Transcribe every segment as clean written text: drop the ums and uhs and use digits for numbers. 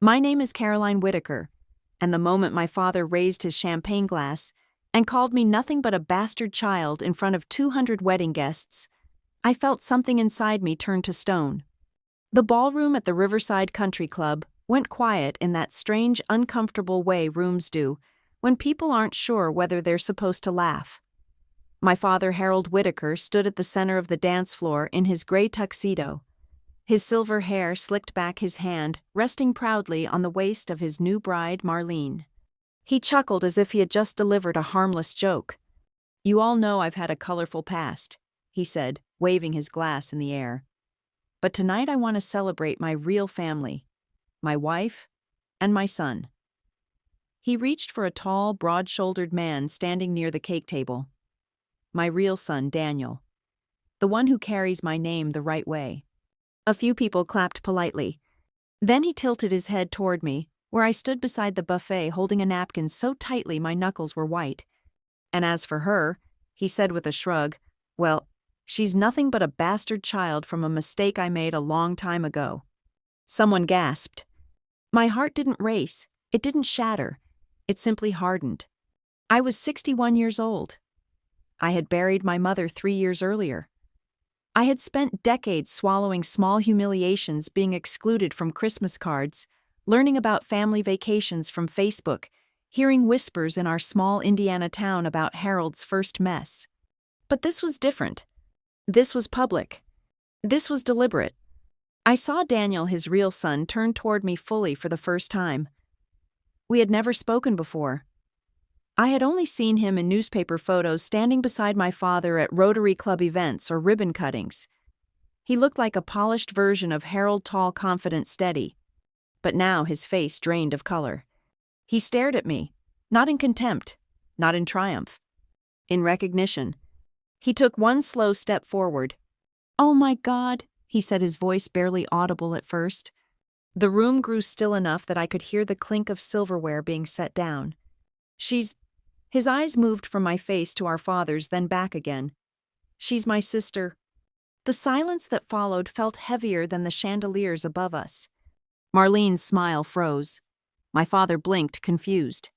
My name is Caroline Whitaker, and the moment my father raised his champagne glass and called me nothing but a bastard child in front of 200 wedding guests, I felt something inside me turn to stone. The ballroom at the Riverside Country Club went quiet in that strange, uncomfortable way rooms do when people aren't sure whether they're supposed to laugh. My father, Harold Whitaker, stood at the center of the dance floor in his gray tuxedo. His silver hair slicked back, his hand resting proudly on the waist of his new bride, Marlene. He chuckled as if he had just delivered a harmless joke. "You all know I've had a colorful past," he said, waving his glass in the air. "But tonight I want to celebrate my real family, my wife, and my son." He reached for a tall, broad-shouldered man standing near the cake table. "My real son, Daniel. The one who carries my name the right way." A few people clapped politely. Then he tilted his head toward me, where I stood beside the buffet holding a napkin so tightly my knuckles were white. "And as for her," he said with a shrug, "well, she's nothing but a bastard child from a mistake I made a long time ago." Someone gasped. My heart didn't race, it didn't shatter, it simply hardened. I was 61 years old. I had buried my mother 3 years earlier. I had spent decades swallowing small humiliations, being excluded from Christmas cards, learning about family vacations from Facebook, hearing whispers in our small Indiana town about Harold's first mess. But this was different. This was public. This was deliberate. I saw Daniel, his real son, turn toward me fully for the first time. We had never spoken before. I had only seen him in newspaper photos standing beside my father at Rotary Club events or ribbon cuttings. He looked like a polished version of Harold, tall, confident, steady. But now his face drained of color. He stared at me, not in contempt, not in triumph, in recognition. He took one slow step forward. "Oh my God," he said, his voice barely audible at first. The room grew still enough that I could hear the clink of silverware being set down. His eyes moved from my face to our father's, then back again. "She's my sister." The silence that followed felt heavier than the chandeliers above us. Marlene's smile froze. My father blinked, confused.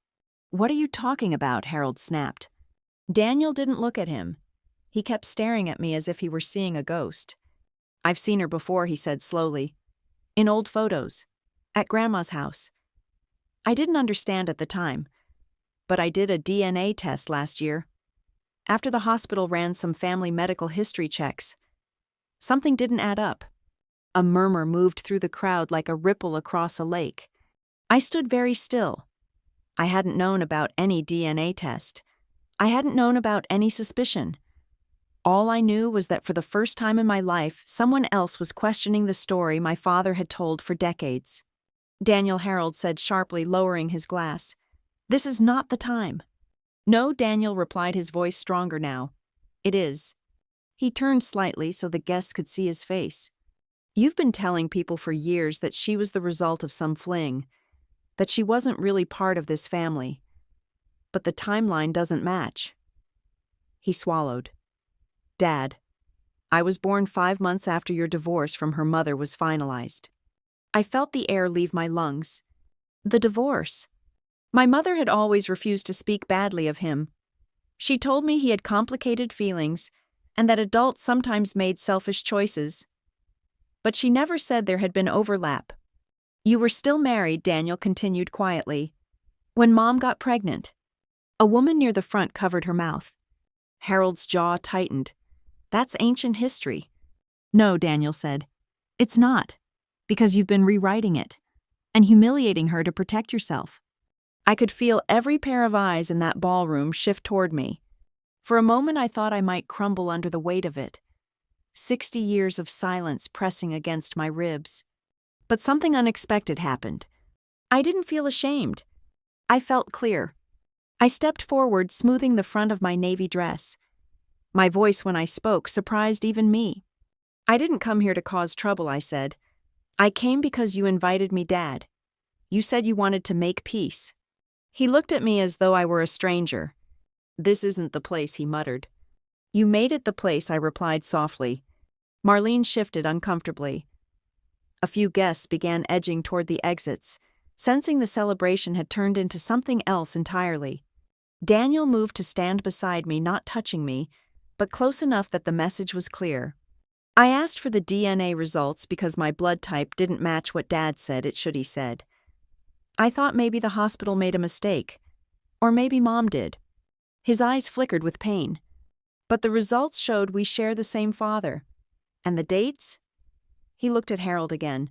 "What are you talking about?" Harold snapped. Daniel didn't look at him. He kept staring at me as if he were seeing a ghost. "I've seen her before," he said slowly. "In old photos. At Grandma's house." I didn't understand at the time. But I did a DNA test last year. After the hospital ran some family medical history checks. Something didn't add up. A murmur moved through the crowd like a ripple across a lake. I stood very still. I hadn't known about any DNA test. I hadn't known about any suspicion. All I knew was that for the first time in my life, someone else was questioning the story my father had told for decades. "Daniel," Harold said sharply, lowering his glass. "This is not the time." "No," Daniel replied, his voice stronger now. "It is." He turned slightly so the guests could see his face. "You've been telling people for years that she was the result of some fling, that she wasn't really part of this family. But the timeline doesn't match." He swallowed. "Dad, I was born 5 months after your divorce from her mother was finalized." I felt the air leave my lungs. The divorce. My mother had always refused to speak badly of him. She told me he had complicated feelings and that adults sometimes made selfish choices. But she never said there had been overlap. "You were still married," Daniel continued quietly, "when Mom got pregnant." A woman near the front covered her mouth. Harold's jaw tightened. "That's ancient history." "No," Daniel said. "It's not, because you've been rewriting it and humiliating her to protect yourself." I could feel every pair of eyes in that ballroom shift toward me. For a moment I thought I might crumble under the weight of it. 60 years of silence pressing against my ribs. But something unexpected happened. I didn't feel ashamed. I felt clear. I stepped forward, smoothing the front of my navy dress. My voice when I spoke surprised even me. "I didn't come here to cause trouble," I said. "I came because you invited me, Dad. You said you wanted to make peace." He looked at me as though I were a stranger. "This isn't the place," he muttered. "You made it the place," I replied softly. Marlene shifted uncomfortably. A few guests began edging toward the exits, sensing the celebration had turned into something else entirely. Daniel moved to stand beside me, not touching me, but close enough that the message was clear. I asked for the DNA results because my blood type didn't match what Dad said it should, he said. I thought maybe the hospital made a mistake. Or maybe Mom did. His eyes flickered with pain. But the results showed we share the same father. And the dates? He looked at Harold again.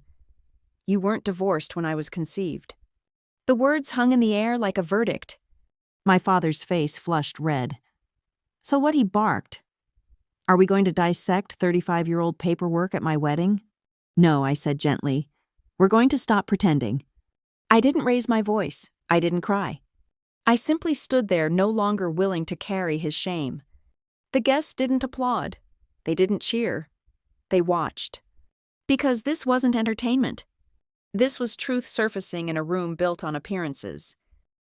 You weren't divorced when I was conceived. The words hung in the air like a verdict. My father's face flushed red. So what, he barked? Are we going to dissect 35-year-old paperwork at my wedding? No, I said gently. We're going to stop pretending. I didn't raise my voice. I didn't cry. I simply stood there, no longer willing to carry his shame. The guests didn't applaud. They didn't cheer. They watched. Because this wasn't entertainment. This was truth surfacing in a room built on appearances.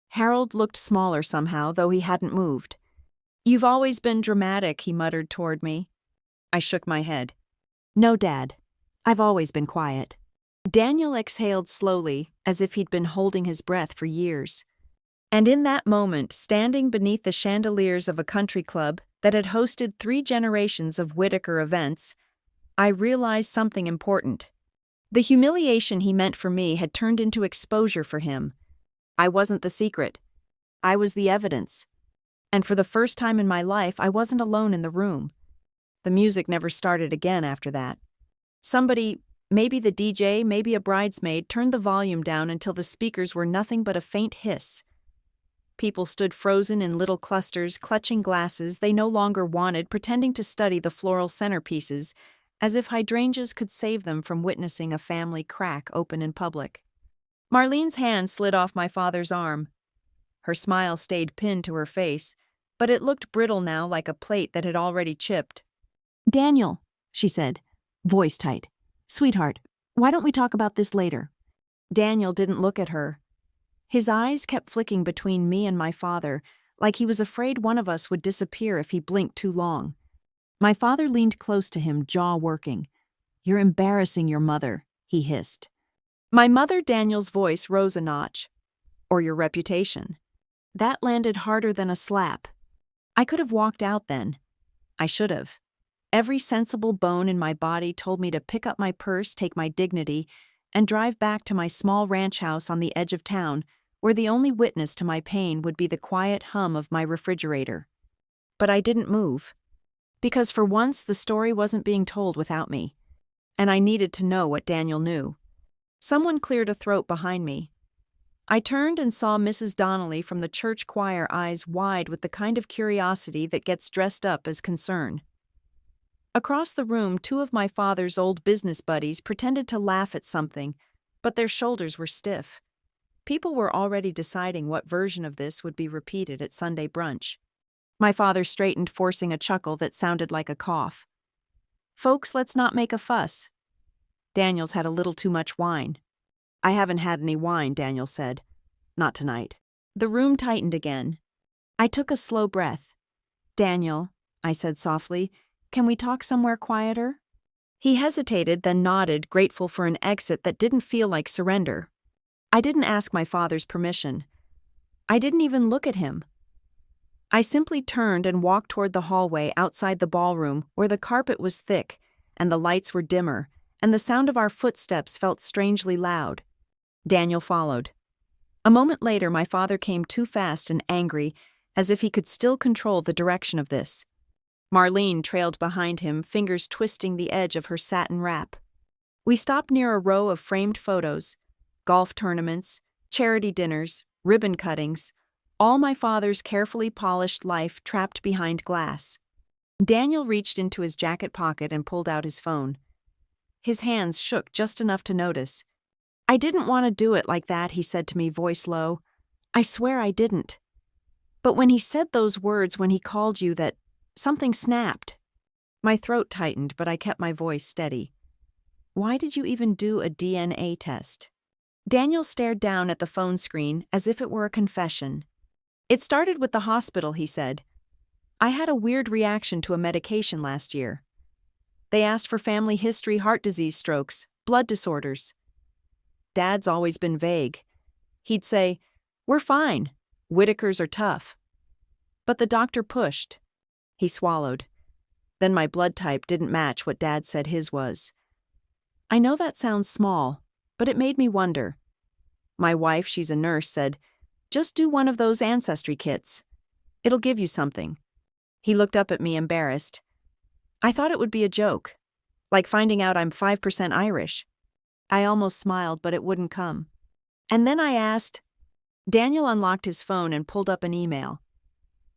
Harold looked smaller somehow, though he hadn't moved. You've always been dramatic, he muttered toward me. I shook my head. No, Dad. I've always been quiet. Daniel exhaled slowly, as if he'd been holding his breath for years. And in that moment, standing beneath the chandeliers of a country club that had hosted 3 generations of Whitaker events, I realized something important. The humiliation he meant for me had turned into exposure for him. I wasn't the secret. I was the evidence. And for the first time in my life, I wasn't alone in the room. The music never started again after that. Somebody, maybe the DJ, maybe a bridesmaid, turned the volume down until the speakers were nothing but a faint hiss. People stood frozen in little clusters, clutching glasses they no longer wanted, pretending to study the floral centerpieces, as if hydrangeas could save them from witnessing a family crack open in public. Marlene's hand slid off my father's arm. Her smile stayed pinned to her face, but it looked brittle now, like a plate that had already chipped. Daniel, she said, voice tight. Sweetheart, why don't we talk about this later? Daniel didn't look at her. His eyes kept flicking between me and my father, like he was afraid one of us would disappear if he blinked too long. My father leaned close to him, jaw working. You're embarrassing your mother, he hissed. My mother, Daniel's voice rose a notch. Or your reputation. That landed harder than a slap. I could have walked out then. I should have. Every sensible bone in my body told me to pick up my purse, take my dignity, and drive back to my small ranch house on the edge of town, where the only witness to my pain would be the quiet hum of my refrigerator. But I didn't move. Because for once the story wasn't being told without me. And I needed to know what Daniel knew. Someone cleared a throat behind me. I turned and saw Mrs. Donnelly from the church choir, eyes wide with the kind of curiosity that gets dressed up as concern. Across the room, 2 of my father's old business buddies pretended to laugh at something, but their shoulders were stiff. People were already deciding what version of this would be repeated at Sunday brunch. My father straightened, forcing a chuckle that sounded like a cough. Folks, let's not make a fuss. Daniel's had a little too much wine. I haven't had any wine, Daniel said. Not tonight. The room tightened again. I took a slow breath. Daniel, I said softly, can we talk somewhere quieter? He hesitated, then nodded, grateful for an exit that didn't feel like surrender. I didn't ask my father's permission. I didn't even look at him. I simply turned and walked toward the hallway outside the ballroom, where the carpet was thick, and the lights were dimmer, and the sound of our footsteps felt strangely loud. Daniel followed. A moment later, my father came too fast and angry, as if he could still control the direction of this. Marlene trailed behind him, fingers twisting the edge of her satin wrap. We stopped near a row of framed photos, golf tournaments, charity dinners, ribbon cuttings, all my father's carefully polished life trapped behind glass. Daniel reached into his jacket pocket and pulled out his phone. His hands shook just enough to notice. I didn't want to do it like that, he said to me, voice low. I swear I didn't. But when he said those words, when he called you that, something snapped. My throat tightened, but I kept my voice steady. Why did you even do a DNA test? Daniel stared down at the phone screen as if it were a confession. It started with the hospital, he said. I had a weird reaction to a medication last year. They asked for family history, heart disease, strokes, blood disorders. Dad's always been vague. He'd say, "We're fine. Whitakers are tough." But the doctor pushed. He swallowed. Then my blood type didn't match what Dad said his was. I know that sounds small, but it made me wonder. My wife, she's a nurse, said, "Just do one of those ancestry kits. It'll give you something." He looked up at me embarrassed. I thought it would be a joke, like finding out I'm 5% Irish. I almost smiled, but it wouldn't come. And then I asked. Daniel unlocked his phone and pulled up an email.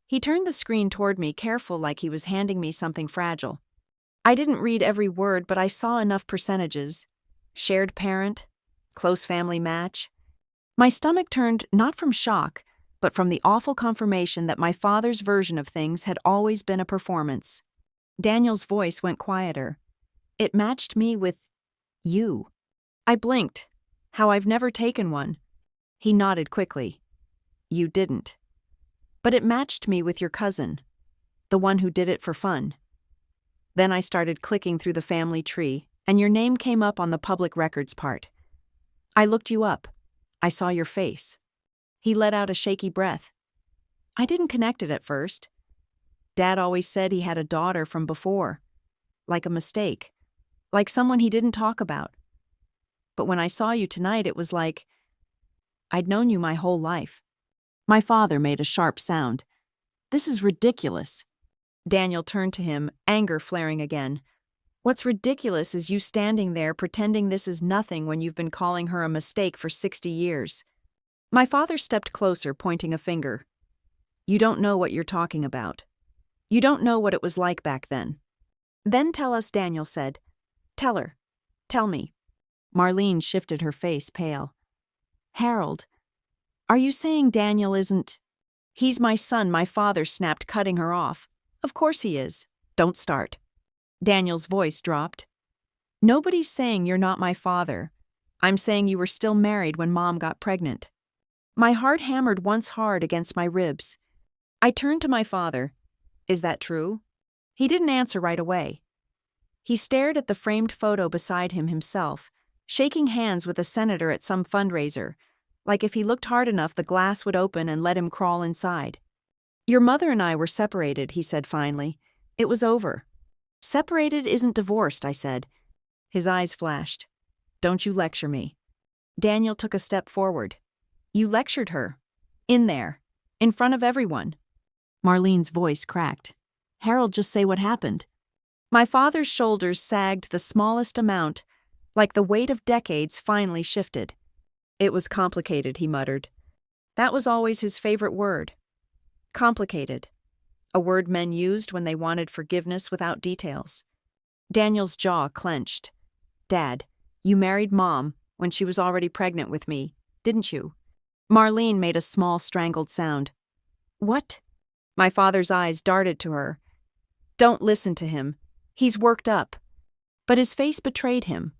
He turned the screen toward me, careful, like he was handing me something fragile. I didn't read every word, but I saw enough percentages. Shared parent, close family match. My stomach turned not from shock, but from the awful confirmation that my father's version of things had always been a performance. Daniel's voice went quieter. It matched me with you. I blinked. How I've never taken one. He nodded quickly. You didn't. But it matched me with your cousin, the one who did it for fun. Then I started clicking through the family tree, and your name came up on the public records part. I looked you up. I saw your face. He let out a shaky breath. I didn't connect it at first. Dad always said he had a daughter from before, like a mistake, like someone he didn't talk about. But when I saw you tonight, it was like I'd known you my whole life. My father made a sharp sound. This is ridiculous. Daniel turned to him, anger flaring again. What's ridiculous is you standing there pretending this is nothing when you've been calling her a mistake for 60 years. My father stepped closer, pointing a finger. You don't know what you're talking about. You don't know what it was like back then. Then tell us, Daniel said. Tell her. Tell me. Marlene shifted her face pale. Harold, are you saying Daniel isn't? He's my son, my father snapped, cutting her off. Of course he is. Don't start. Daniel's voice dropped. Nobody's saying you're not my father. I'm saying you were still married when Mom got pregnant. My heart hammered once hard against my ribs. I turned to my father. Is that true? He didn't answer right away. He stared at the framed photo beside him himself, shaking hands with a senator at some fundraiser, like if he looked hard enough the glass would open and let him crawl inside. Your mother and I were separated, he said finally. It was over. Separated isn't divorced, I said. His eyes flashed. Don't you lecture me. Daniel took a step forward. You lectured her. In there. In front of everyone. Marlene's voice cracked. Harold, just say what happened. My father's shoulders sagged the smallest amount, like the weight of decades finally shifted. It was complicated, he muttered. That was always his favorite word. Complicated. A word men used when they wanted forgiveness without details. Daniel's jaw clenched. Dad, you married Mom when she was already pregnant with me, didn't you? Marlene made a small strangled sound. What? My father's eyes darted to her. Don't listen to him. He's worked up. But his face betrayed him.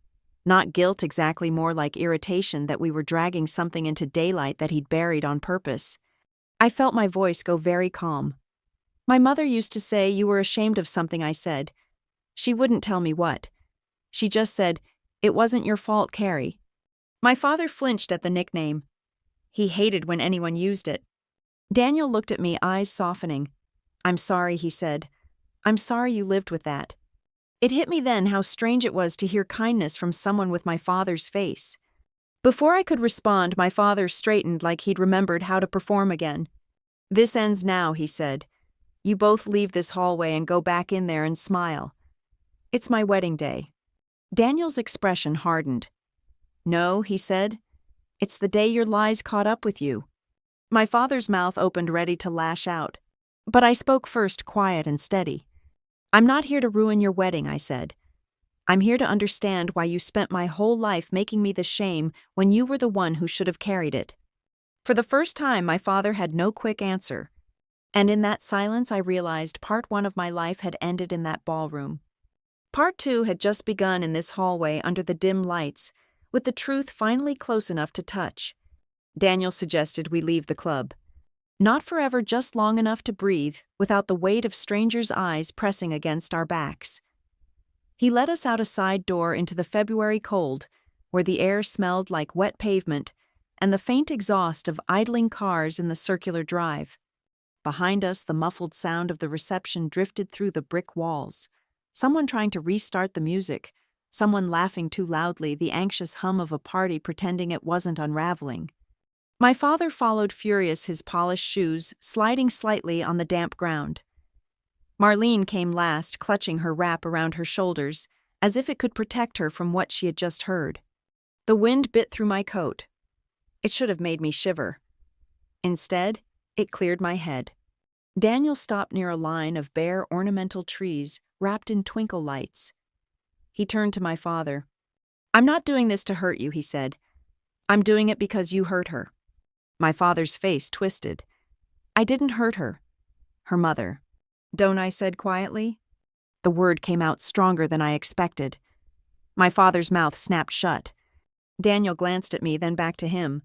Not guilt exactly, more like irritation that we were dragging something into daylight that he'd buried on purpose. I felt my voice go very calm. My mother used to say you were ashamed of something I said. She wouldn't tell me what. She just said, it wasn't your fault, Carrie. My father flinched at the nickname. He hated when anyone used it. Daniel looked at me, eyes softening. I'm sorry, he said. I'm sorry you lived with that. It hit me then how strange it was to hear kindness from someone with my father's face. Before I could respond, my father straightened like he'd remembered how to perform again. This ends now, he said. You both leave this hallway and go back in there and smile. It's my wedding day. Daniel's expression hardened. No, he said. It's the day your lies caught up with you. My father's mouth opened, ready to lash out. But I spoke first, quiet and steady. I'm not here to ruin your wedding, I said. I'm here to understand why you spent my whole life making me the shame when you were the one who should have carried it. For the first time, my father had no quick answer. And in that silence, I realized part one of my life had ended in that ballroom. Part two had just begun in this hallway under the dim lights, with the truth finally close enough to touch. Daniel suggested we leave the club. Not forever, just long enough to breathe, without the weight of strangers' eyes pressing against our backs. He led us out a side door into the February cold, where the air smelled like wet pavement, and the faint exhaust of idling cars in the circular drive. Behind us, the muffled sound of the reception drifted through the brick walls. Someone trying to restart the music, someone laughing too loudly, the anxious hum of a party pretending it wasn't unraveling. My father followed furious, his polished shoes sliding slightly on the damp ground. Marlene came last, clutching her wrap around her shoulders, as if it could protect her from what she had just heard. The wind bit through my coat. It should have made me shiver. Instead, it cleared my head. Daniel stopped near a line of bare ornamental trees wrapped in twinkle lights. He turned to my father. "I'm not doing this to hurt you," he said. "I'm doing it because you hurt her." My father's face twisted. "I didn't hurt her. Her mother." "Don't I?" said quietly. The word came out stronger than I expected. My father's mouth snapped shut. Daniel glanced at me, then back to him.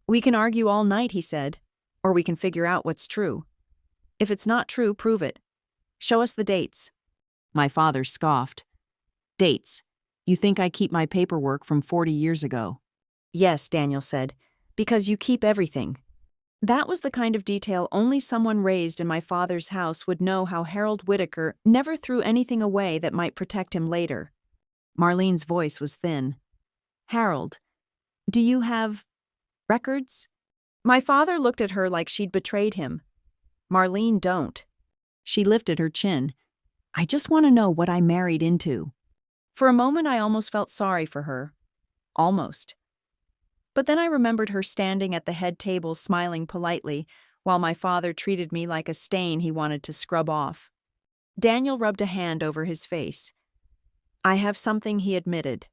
"We can argue all night," he said, "or we can figure out what's true. If it's not true, prove it. Show us the dates." My father scoffed. "Dates? You think I keep my paperwork from 40 years ago?" "Yes," Daniel said, "because you keep everything." That was the kind of detail only someone raised in my father's house would know. How Harold Whitaker never threw anything away that might protect him later. Marlene's voice was thin. "Harold, do you have records?" My father looked at her like she'd betrayed him. "Marlene, don't." She lifted her chin. "I just want to know what I married into." For a moment I almost felt sorry for her. Almost. But then I remembered her standing at the head table smiling politely, while my father treated me like a stain he wanted to scrub off. Daniel rubbed a hand over his face. "I have something," he admitted.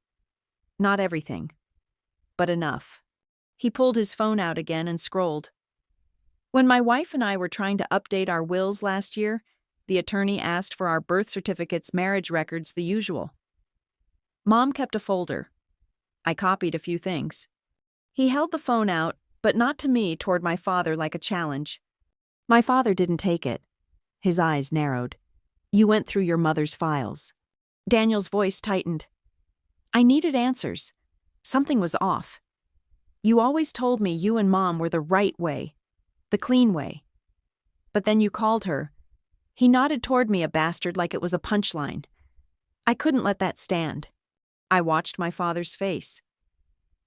"Not everything, but enough." He pulled his phone out again and scrolled. "When my wife and I were trying to update our wills last year, the attorney asked for our birth certificates, marriage records, the usual. Mom kept a folder. I copied a few things." He held the phone out, but not to me, toward my father like a challenge. My father didn't take it. His eyes narrowed. "You went through your mother's files." Daniel's voice tightened. "I needed answers. Something was off. You always told me you and Mom were the right way, the clean way. But then you called her." He nodded toward me, a bastard, like it was a punchline. I couldn't let that stand. I watched my father's face.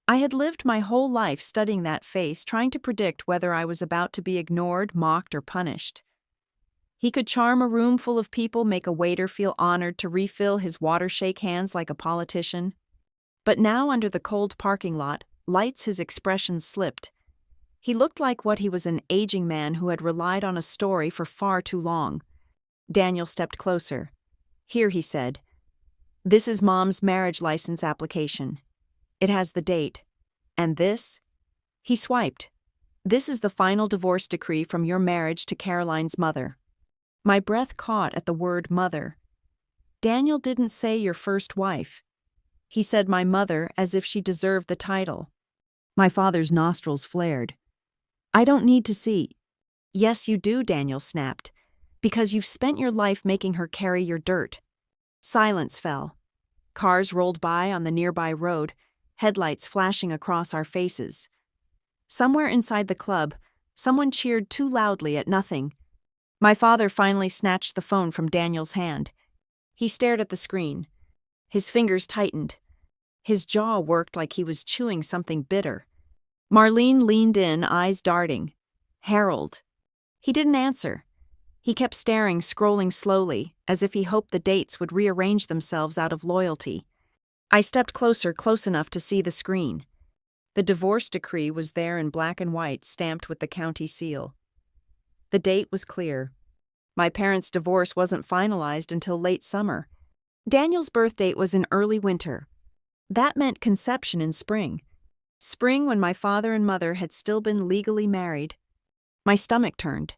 I had lived my whole life studying that face, trying to predict whether I was about to be ignored, mocked, or punished. He could charm a room full of people, make a waiter feel honored to refill his water, shake hands like a politician. But now, under the cold parking lot lights, his expression slipped. He looked like what he was, an aging man who had relied on a story for far too long. Daniel stepped closer. "Here," he said. "This is Mom's marriage license application. It has the date. And this?" He swiped. "This is the final divorce decree from your marriage to Caroline's mother." My breath caught at the word mother. Daniel didn't say your first wife. He said my mother, as if she deserved the title. My father's nostrils flared. "I don't need to see." "Yes, you do," Daniel snapped. "Because you've spent your life making her carry your dirt." Silence fell. Cars rolled by on the nearby road, headlights flashing across our faces. Somewhere inside the club, someone cheered too loudly at nothing. My father finally snatched the phone from Daniel's hand. He stared at the screen. His fingers tightened. His jaw worked like he was chewing something bitter. Marlene leaned in, eyes darting. "Harold." He didn't answer. He kept staring, scrolling slowly, as if he hoped the dates would rearrange themselves out of loyalty. I stepped closer, close enough to see the screen. The divorce decree was there in black and white, stamped with the county seal. The date was clear. My parents' divorce wasn't finalized until late summer. Daniel's birth date was in early winter. That meant conception in spring. Spring, when my father and mother had still been legally married. My stomach turned.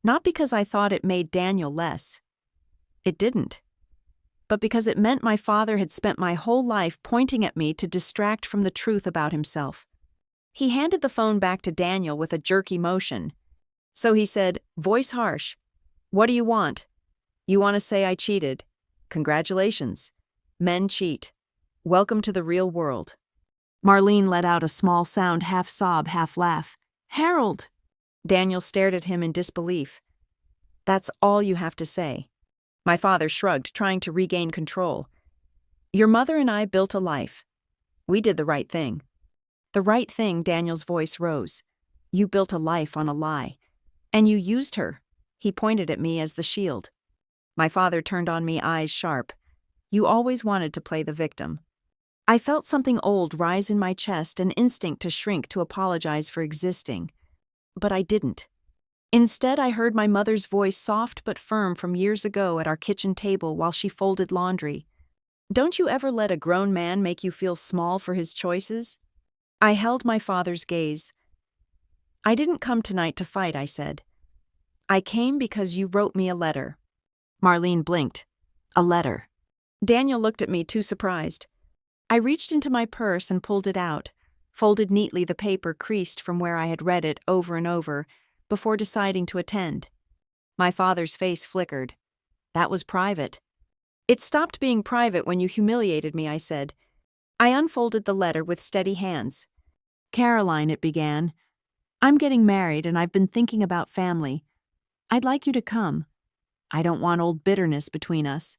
Not because I thought it made Daniel less. It didn't. But because it meant my father had spent my whole life pointing at me to distract from the truth about himself. He handed the phone back to Daniel with a jerky motion. So he said, voice harsh, "What do you want?" "You want to say I cheated? Congratulations. Men cheat. Welcome to the real world." Marlene let out a small sound, half sob, half laugh. Harold! Daniel stared at him in disbelief. That's all you have to say. My father shrugged, trying to regain control. Your mother and I built a life. We did the right thing. The right thing, Daniel's voice rose. You built a life on a lie. And you used her. He pointed at me as the shield. My father turned on me, eyes sharp. You always wanted to play the victim. I felt something old rise in my chest, an instinct to shrink, to apologize for existing. But I didn't. Instead, I heard my mother's voice, soft but firm, from years ago at our kitchen table while she folded laundry. Don't you ever let a grown man make you feel small for his choices? I held my father's gaze. I didn't come tonight to fight, I said. I came because you wrote me a letter. Marlene blinked. A letter. Daniel looked at me, too surprised. I reached into my purse and pulled it out, folded neatly, the paper creased from where I had read it over and over, before deciding to attend. My father's face flickered. That was private. It stopped being private when you humiliated me, I said. I unfolded the letter with steady hands. Caroline, it began. I'm getting married and I've been thinking about family. I'd like you to come. I don't want old bitterness between us.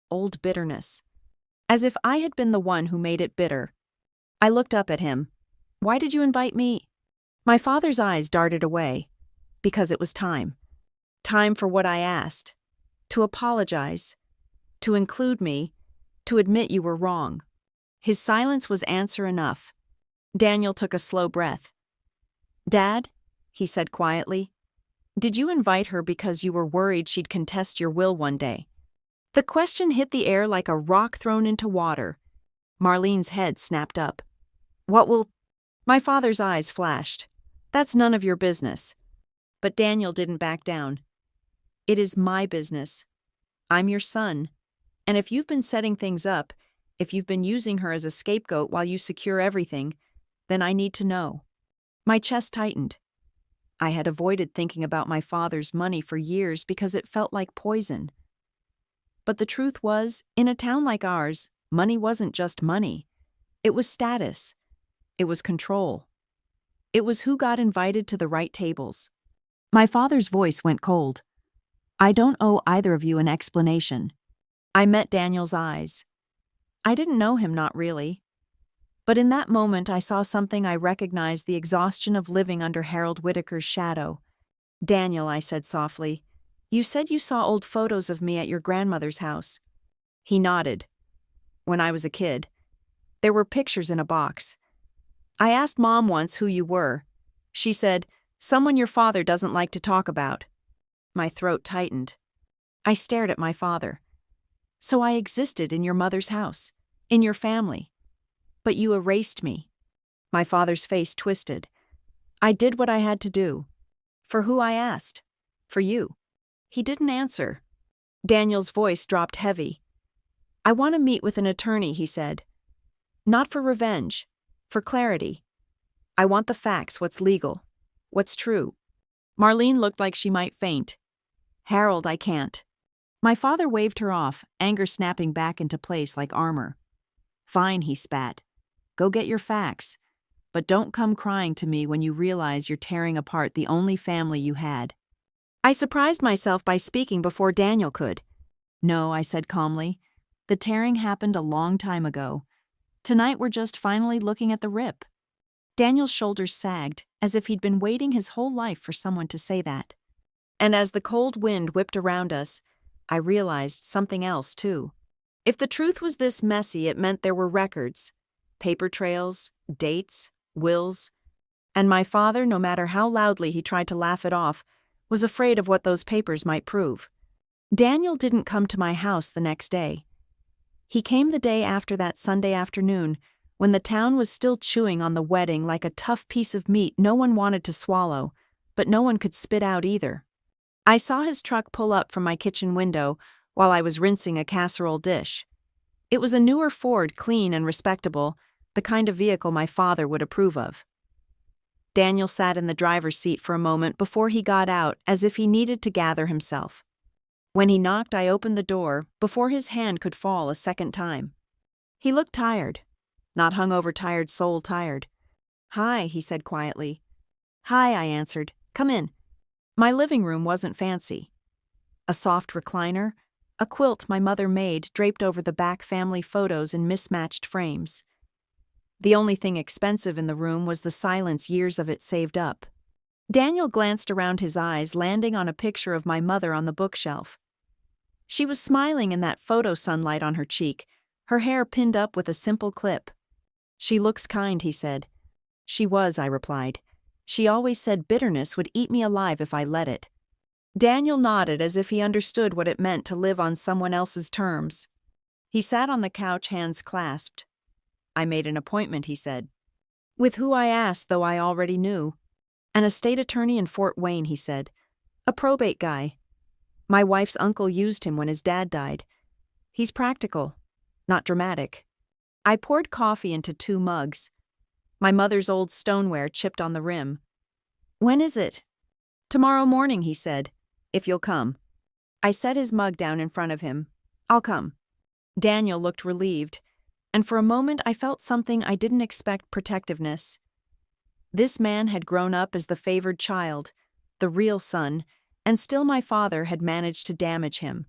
Old bitterness. As if I had been the one who made it bitter. I looked up at him. Why did you invite me? My father's eyes darted away. Because it was time. Time for what I asked. To apologize. To include me. To admit you were wrong. His silence was answer enough. Daniel took a slow breath. Dad, he said quietly, did you invite her because you were worried she'd contest your will one day? The question hit the air like a rock thrown into water. Marlene's head snapped up. What will... My father's eyes flashed. That's none of your business. But Daniel didn't back down. It is my business. I'm your son. And if you've been setting things up, if you've been using her as a scapegoat while you secure everything, then I need to know. My chest tightened. I had avoided thinking about my father's money for years because it felt like poison. But the truth was, in a town like ours, money wasn't just money. It was status. It was control. It was who got invited to the right tables. My father's voice went cold. I don't owe either of you an explanation. I met Daniel's eyes. I didn't know him, not really. But in that moment I saw something. I recognized the exhaustion of living under Harold Whitaker's shadow. Daniel, I said softly, you said you saw old photos of me at your grandmother's house. He nodded. When I was a kid. There were pictures in a box. I asked Mom once who you were. She said, someone your father doesn't like to talk about. My throat tightened. I stared at my father. So I existed in your mother's house, in your family. But you erased me. My father's face twisted. I did what I had to do. For who, I asked. For you. He didn't answer. Daniel's voice dropped heavy. I want to meet with an attorney, he said. Not for revenge. For clarity. I want the facts, what's legal. What's true. Marlene looked like she might faint. Harold, I can't. My father waved her off, anger snapping back into place like armor. Fine, he spat. Go get your facts. But don't come crying to me when you realize you're tearing apart the only family you had. I surprised myself by speaking before Daniel could. No, I said calmly. The tearing happened a long time ago. Tonight we're just finally looking at the rip. Daniel's shoulders sagged, as if he'd been waiting his whole life for someone to say that. And as the cold wind whipped around us, I realized something else, too. If the truth was this messy, it meant there were records, paper trails, dates, wills. And my father, no matter how loudly he tried to laugh it off, was afraid of what those papers might prove. Daniel didn't come to my house the next day. He came the day after, that Sunday afternoon, when the town was still chewing on the wedding like a tough piece of meat no one wanted to swallow, but no one could spit out either. I saw his truck pull up from my kitchen window while I was rinsing a casserole dish. It was a newer Ford, clean and respectable, the kind of vehicle my father would approve of. Daniel sat in the driver's seat for a moment before he got out, as if he needed to gather himself. When he knocked, I opened the door before his hand could fall a second time. He looked tired. Not hungover, tired soul, tired. Hi, he said quietly. Hi, I answered. Come in. My living room wasn't fancy. A soft recliner, a quilt my mother made draped over the back family photos in mismatched frames. The only thing expensive in the room was the silence years of it saved up. Daniel glanced around, his eyes landing on a picture of my mother on the bookshelf. She was smiling in that photo sunlight on her cheek, her hair pinned up with a simple clip. She looks kind, he said. She was, I replied. She always said bitterness would eat me alive if I let it. Daniel nodded as if he understood what it meant to live on someone else's terms. He sat on the couch, hands clasped. I made an appointment, he said. With who, I asked, though I already knew. An estate attorney in Fort Wayne, he said. A probate guy. My wife's uncle used him when his dad died. He's practical, not dramatic. I poured coffee into 2 mugs. My mother's old stoneware chipped on the rim. When is it? Tomorrow morning, he said, if you'll come. I set his mug down in front of him. I'll come. Daniel looked relieved, and for a moment I felt something I didn't expect: protectiveness. This man had grown up as the favored child, the real son, and still my father had managed to damage him.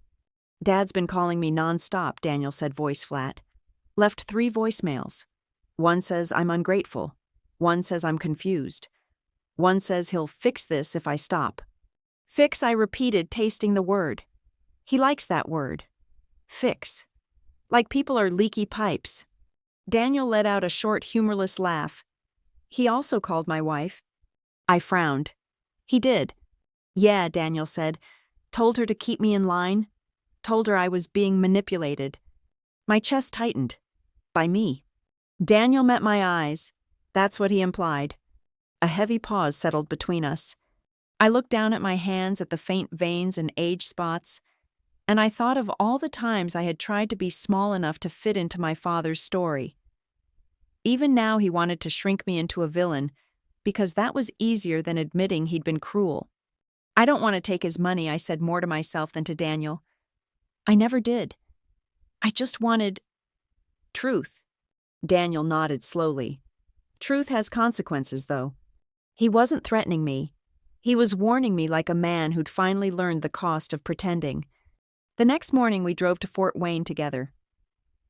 Dad's been calling me nonstop, Daniel said, voice flat. Left 3 voicemails. One says I'm ungrateful. One says I'm confused. One says he'll fix this if I stop. Fix, I repeated, tasting the word. He likes that word. Fix. Like people are leaky pipes. Daniel let out a short, humorless laugh. He also called my wife. I frowned. He did. Yeah, Daniel said. Told her to keep me in line. Told her I was being manipulated. My chest tightened. By me. Daniel met my eyes. That's what he implied. A heavy pause settled between us. I looked down at my hands, at the faint veins and age spots, and I thought of all the times I had tried to be small enough to fit into my father's story. Even now he wanted to shrink me into a villain, because that was easier than admitting he'd been cruel. I don't want to take his money, I said, more to myself than to Daniel. I never did. I just wanted truth. Daniel nodded slowly. Truth has consequences, though. He wasn't threatening me. He was warning me like a man who'd finally learned the cost of pretending. The next morning we drove to Fort Wayne together.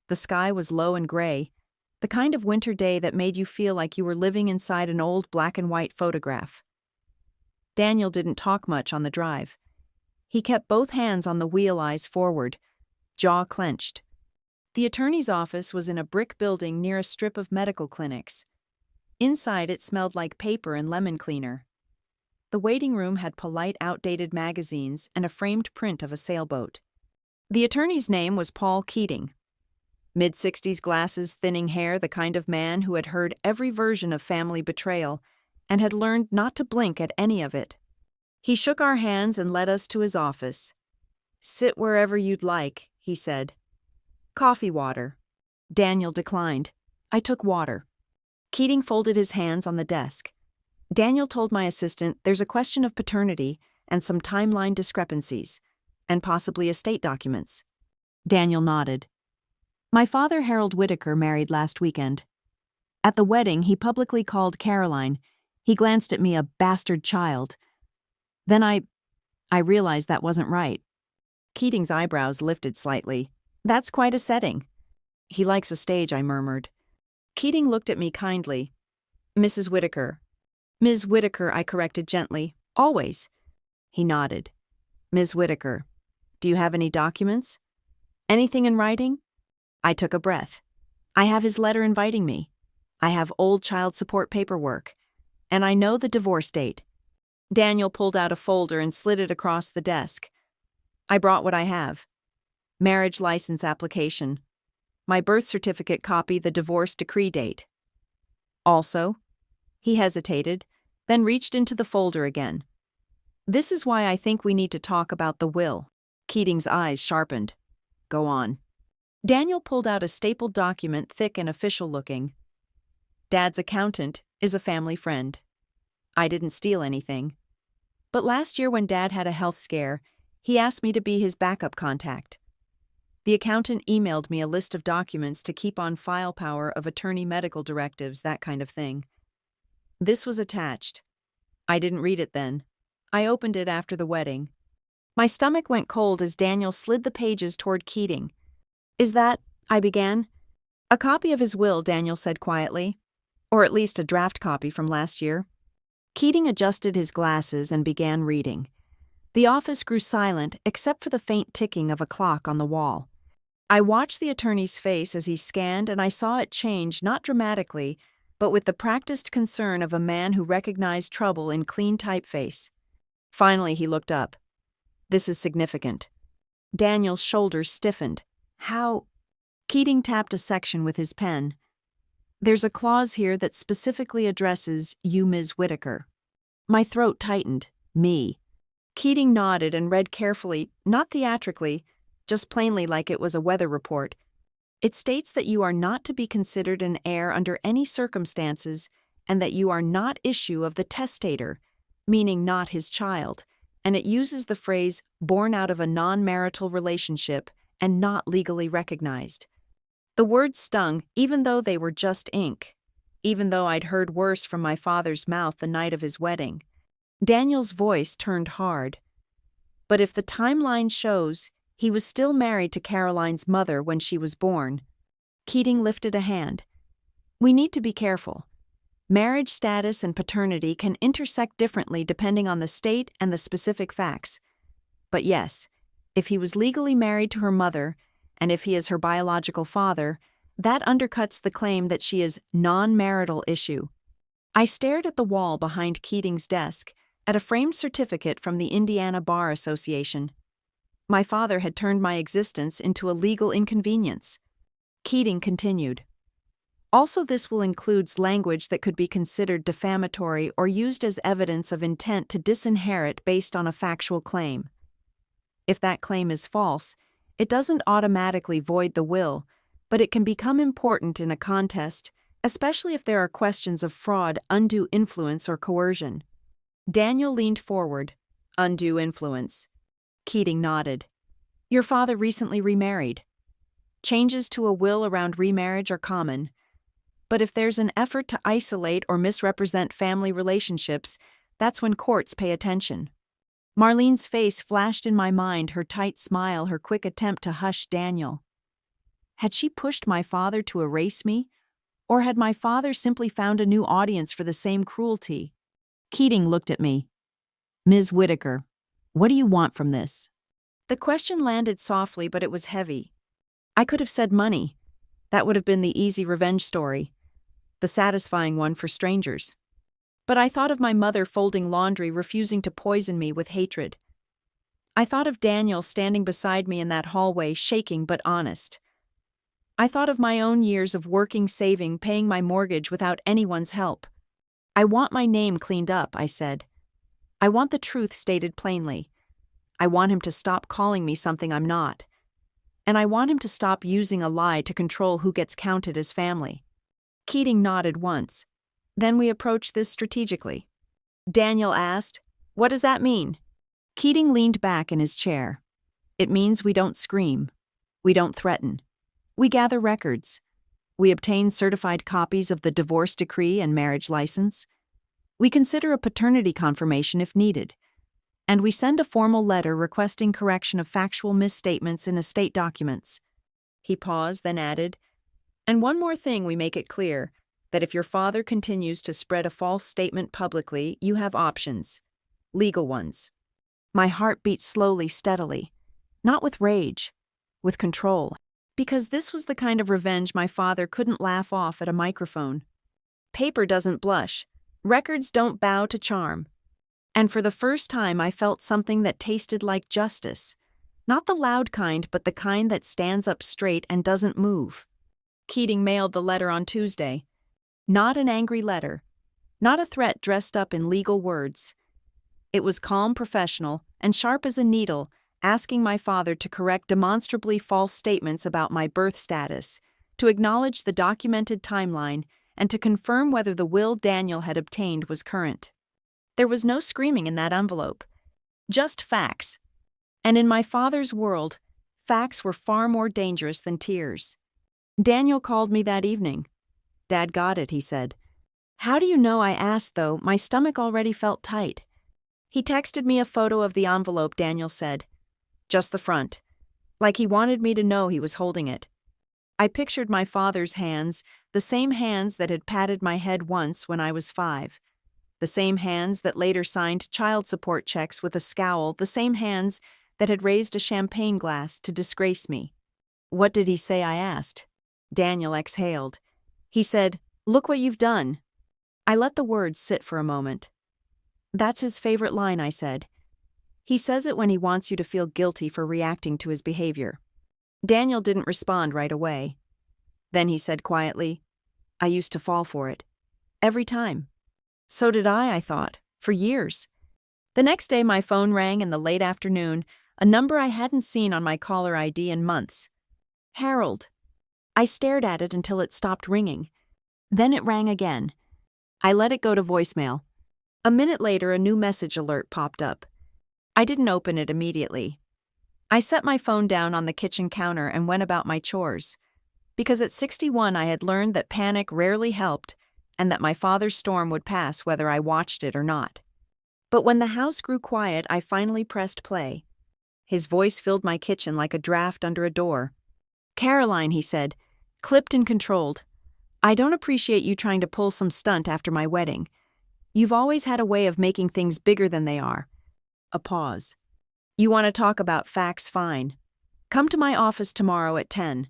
The sky was low and gray, the kind of winter day that made you feel like you were living inside an old black and white photograph. Daniel didn't talk much on the drive. He kept both hands on the wheel, eyes forward, jaw clenched. The attorney's office was in a brick building near a strip of medical clinics. Inside it smelled like paper and lemon cleaner. The waiting room had polite, outdated magazines and a framed print of a sailboat. The attorney's name was Paul Keating. Mid-60s, glasses, thinning hair, the kind of man who had heard every version of family betrayal and had learned not to blink at any of it. He shook our hands and led us to his office. Sit wherever you'd like, he said. Coffee, water. Daniel declined. I took water. Keating folded his hands on the desk. Daniel told my assistant there's a question of paternity and some timeline discrepancies, and possibly estate documents. Daniel nodded. My father, Harold Whitaker, married last weekend. At the wedding, he publicly called Caroline. He glanced at me, a bastard child. Then I realized that wasn't right. Keating's eyebrows lifted slightly. That's quite a setting. He likes a stage, I murmured. Keating looked at me kindly. Mrs. Whitaker. Ms. Whitaker, I corrected gently. Always. He nodded. Ms. Whitaker. Do you have any documents? Anything in writing? I took a breath. I have his letter inviting me. I have old child support paperwork. And I know the divorce date. Daniel pulled out a folder and slid it across the desk. I brought what I have. Marriage license application. My birth certificate copy, the divorce decree date. Also, he hesitated, then reached into the folder again. This is why I think we need to talk about the will. Keating's eyes sharpened. Go on. Daniel pulled out a stapled document, thick and official-looking. Dad's accountant is a family friend. I didn't steal anything. But last year when Dad had a health scare, he asked me to be his backup contact. The accountant emailed me a list of documents to keep on file, power of attorney, medical directives, that kind of thing. This was attached. I didn't read it then. I opened it after the wedding. My stomach went cold as Daniel slid the pages toward Keating. "Is that," I began. "A copy of his will," Daniel said quietly. "Or at least a draft copy from last year." Keating adjusted his glasses and began reading. The office grew silent except for the faint ticking of a clock on the wall. I watched the attorney's face as he scanned, and I saw it change, not dramatically, but with the practiced concern of a man who recognized trouble in clean typeface. Finally, he looked up. "This is significant." Daniel's shoulders stiffened. "How?" Keating tapped a section with his pen. "There's a clause here that specifically addresses you, Ms. Whitaker." My throat tightened. Me. Keating nodded and read carefully, not theatrically, just plainly like it was a weather report. "It states that you are not to be considered an heir under any circumstances, and that you are not issue of the testator, meaning not his child, and it uses the phrase born out of a non-marital relationship and not legally recognized." The words stung, even though they were just ink, even though I'd heard worse from my father's mouth the night of his wedding. Daniel's voice turned hard. "But if the timeline shows, he was still married to Caroline's mother when she was born." Keating lifted a hand. "We need to be careful. Marriage status and paternity can intersect differently depending on the state and the specific facts. But yes, if he was legally married to her mother, and if he is her biological father, that undercuts the claim that she is non-marital issue." I stared at the wall behind Keating's desk, at a framed certificate from the Indiana Bar Association. My father had turned my existence into a legal inconvenience. Keating continued. "Also, this will include language that could be considered defamatory or used as evidence of intent to disinherit based on a factual claim. If that claim is false, it doesn't automatically void the will, but it can become important in a contest, especially if there are questions of fraud, undue influence, or coercion." Daniel leaned forward. "Undue influence." Keating nodded. "Your father recently remarried. Changes to a will around remarriage are common. But if there's an effort to isolate or misrepresent family relationships, that's when courts pay attention." Marlene's face flashed in my mind, her tight smile, her quick attempt to hush Daniel. Had she pushed my father to erase me? Or had my father simply found a new audience for the same cruelty? Keating looked at me. "Ms. Whitaker, what do you want from this?" The question landed softly, but it was heavy. I could have said money. That would have been the easy revenge story, the satisfying one for strangers. But I thought of my mother folding laundry, refusing to poison me with hatred. I thought of Daniel standing beside me in that hallway, shaking but honest. I thought of my own years of working, saving, paying my mortgage without anyone's help. "I want my name cleaned up," I said. "I want the truth stated plainly. I want him to stop calling me something I'm not. And I want him to stop using a lie to control who gets counted as family." Keating nodded once. "Then we approach this strategically." Daniel asked, "What does that mean?" Keating leaned back in his chair. "It means we don't scream. We don't threaten. We gather records. We obtain certified copies of the divorce decree and marriage license. We consider a paternity confirmation if needed. And we send a formal letter requesting correction of factual misstatements in estate documents." He paused, then added, "And one more thing, we make it clear that if your father continues to spread a false statement publicly, you have options. Legal ones." My heart beat slowly, steadily. Not with rage, with control. Because this was the kind of revenge my father couldn't laugh off at a microphone. Paper doesn't blush. Records don't bow to charm. And for the first time I felt something that tasted like justice. Not the loud kind, but the kind that stands up straight and doesn't move. Keating mailed the letter on Tuesday. Not an angry letter. Not a threat dressed up in legal words. It was calm, professional, and sharp as a needle, asking my father to correct demonstrably false statements about my birth status, to acknowledge the documented timeline, and to confirm whether the will Daniel had obtained was current. There was no screaming in that envelope. Just facts. And in my father's world, Facts were far more dangerous than tears. Daniel called me that evening. "Dad got it," he said. "How do you know?" I asked, though my stomach already felt tight. He texted me a photo of the envelope, Daniel said. Just the front. Like he wanted me to know he was holding it. I pictured my father's hands, the same hands that had patted my head once when I was 5. The same hands that later signed child support checks with a scowl, the same hands that had raised a champagne glass to disgrace me. "What did he say?" I asked. Daniel exhaled. He said, "Look what you've done." I let the words sit for a moment. "That's his favorite line," I said. "He says it when he wants you to feel guilty for reacting to his behavior." Daniel didn't respond right away. Then he said quietly, "I used to fall for it. Every time." So did I thought, for years. The next day my phone rang in the late afternoon, a number I hadn't seen on my caller ID in months. Harold. I stared at it until it stopped ringing. Then it rang again. I let it go to voicemail. A minute later, a new message alert popped up. I didn't open it immediately. I set my phone down on the kitchen counter and went about my chores. Because at 61 I had learned that panic rarely helped and that my father's storm would pass whether I watched it or not. But when the house grew quiet, I finally pressed play. His voice filled my kitchen like a draft under a door. "Caroline," he said, clipped and controlled. "I don't appreciate you trying to pull some stunt after my wedding. You've always had a way of making things bigger than they are." A pause. "You want to talk about facts? Fine. Come to my office tomorrow at 10.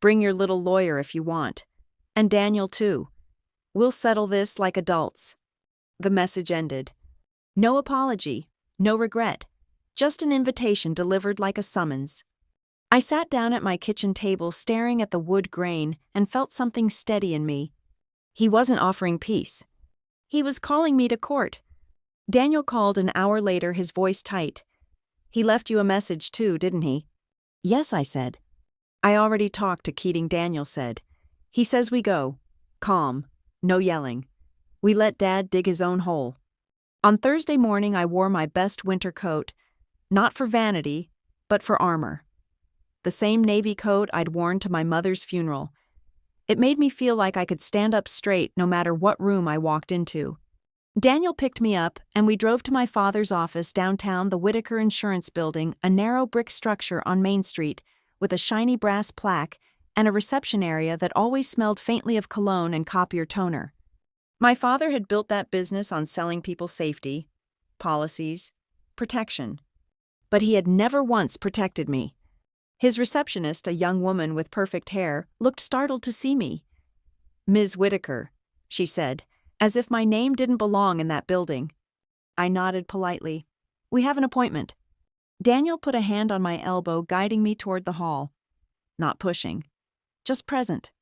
Bring your little lawyer if you want. And Daniel too. We'll settle this like adults." The message ended. No apology, no regret, just an invitation delivered like a summons. I sat down at my kitchen table staring at the wood grain and felt something steady in me. He wasn't offering peace. He was calling me to court. Daniel called an hour later, his voice tight. "He left you a message too, didn't he?" "Yes," I said. "I already talked to Keating," Daniel said. "He says we go. Calm. No yelling. We let Dad dig his own hole." On Thursday morning I wore my best winter coat, not for vanity, but for armor. The same navy coat I'd worn to my mother's funeral. It made me feel like I could stand up straight no matter what room I walked into. Daniel picked me up, and we drove to my father's office downtown, the Whitaker Insurance Building, a narrow brick structure on Main Street, with a shiny brass plaque and a reception area that always smelled faintly of cologne and copier toner. My father had built that business on selling people safety, policies, protection. But he had never once protected me. His receptionist, a young woman with perfect hair, looked startled to see me. "Ms. Whitaker," she said, as if my name didn't belong in that building. I nodded politely. "We have an appointment." Daniel put a hand on my elbow, guiding me toward the hall. Not pushing, just present.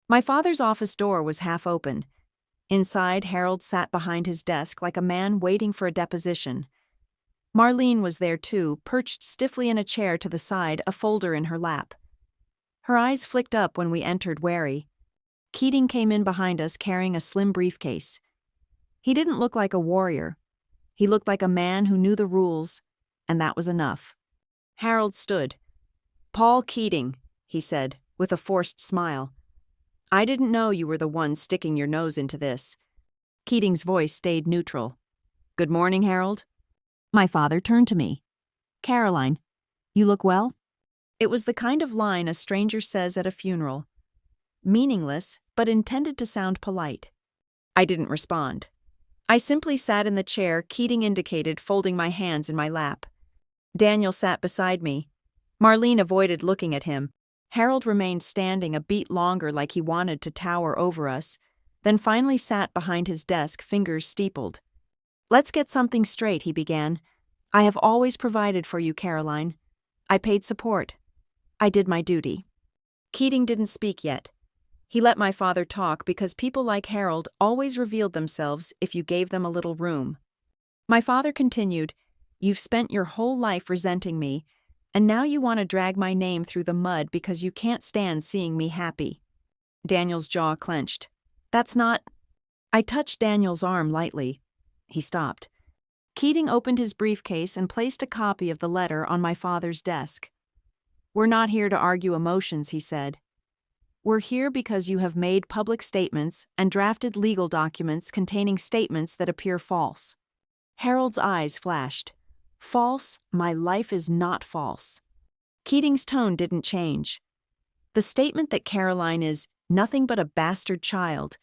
My father's office door was half open. Inside, Harold sat behind his desk like a man waiting for a deposition. Marlene was there too, perched stiffly in a chair to the side, a folder in her lap. Her eyes flicked up when we entered, wary. Keating came in behind us carrying a slim briefcase. He didn't look like a warrior. He looked like a man who knew the rules, and that was enough. Harold stood. "Paul Keating," he said, with a forced smile. "I didn't know you were the one sticking your nose into this." Keating's voice stayed neutral. "Good morning, Harold." My father turned to me. "Caroline, you look well?" It was the kind of line a stranger says at a funeral. Meaningless, but intended to sound polite. I didn't respond. I simply sat in the chair Keating indicated, folding my hands in my lap. Daniel sat beside me. Marlene avoided looking at him. Harold remained standing a beat longer, like he wanted to tower over us, then finally sat behind his desk, fingers steepled. "Let's get something straight," he began. "I have always provided for you, Caroline. I paid support. I did my duty." Keating didn't speak yet. He let my father talk because people like Harold always revealed themselves if you gave them a little room. My father continued, "You've spent your whole life resenting me, and now you want to drag my name through the mud because you can't stand seeing me happy." Daniel's jaw clenched. "That's not—" I touched Daniel's arm lightly. He stopped. Keating opened his briefcase and placed a copy of the letter on my father's desk. "We're not here to argue emotions," he said. "We're here because you have made public statements and drafted legal documents containing statements that appear false." Harold's eyes flashed. "False? My life is not false." Keating's tone didn't change. "The statement that Caroline is nothing but a bastard child.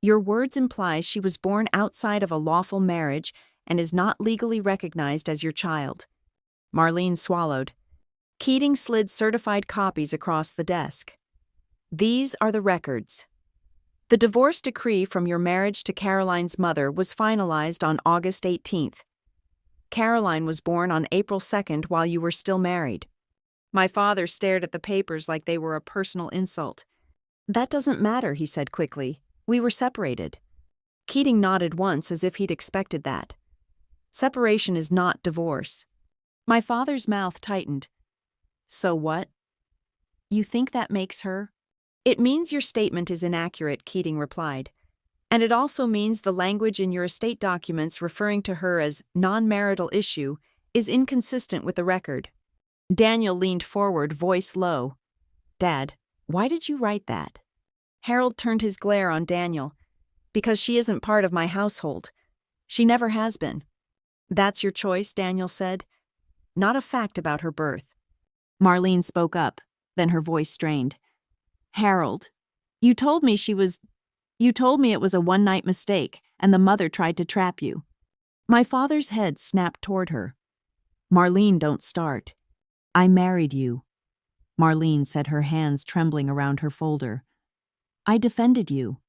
Your words imply she was born outside of a lawful marriage and is not legally recognized as your child." Marlene swallowed. Keating slid certified copies across the desk. "These are the records. The divorce decree from your marriage to Caroline's mother was finalized on August 18th. Caroline was born on April 2nd while you were still married." My father stared at the papers like they were a personal insult. "That doesn't matter," he said quickly. "We were separated." Keating nodded once as if he'd expected that. "Separation is not divorce." My father's mouth tightened. "So what? You think that makes her?" "It means your statement is inaccurate," Keating replied. "And it also means the language in your estate documents referring to her as non-marital issue is inconsistent with the record." Daniel leaned forward, voice low. "Dad, why did you write that?" Harold turned his glare on Daniel. "Because she isn't part of my household. She never has been." "That's your choice," Daniel said. "Not a fact about her birth." Marlene spoke up, then her voice strained. "Harold, you told me it was a one-night mistake, and the mother tried to trap you." My father's head snapped toward her. "Marlene, don't start. I married you." Marlene said, her hands trembling around her folder. "I defended you.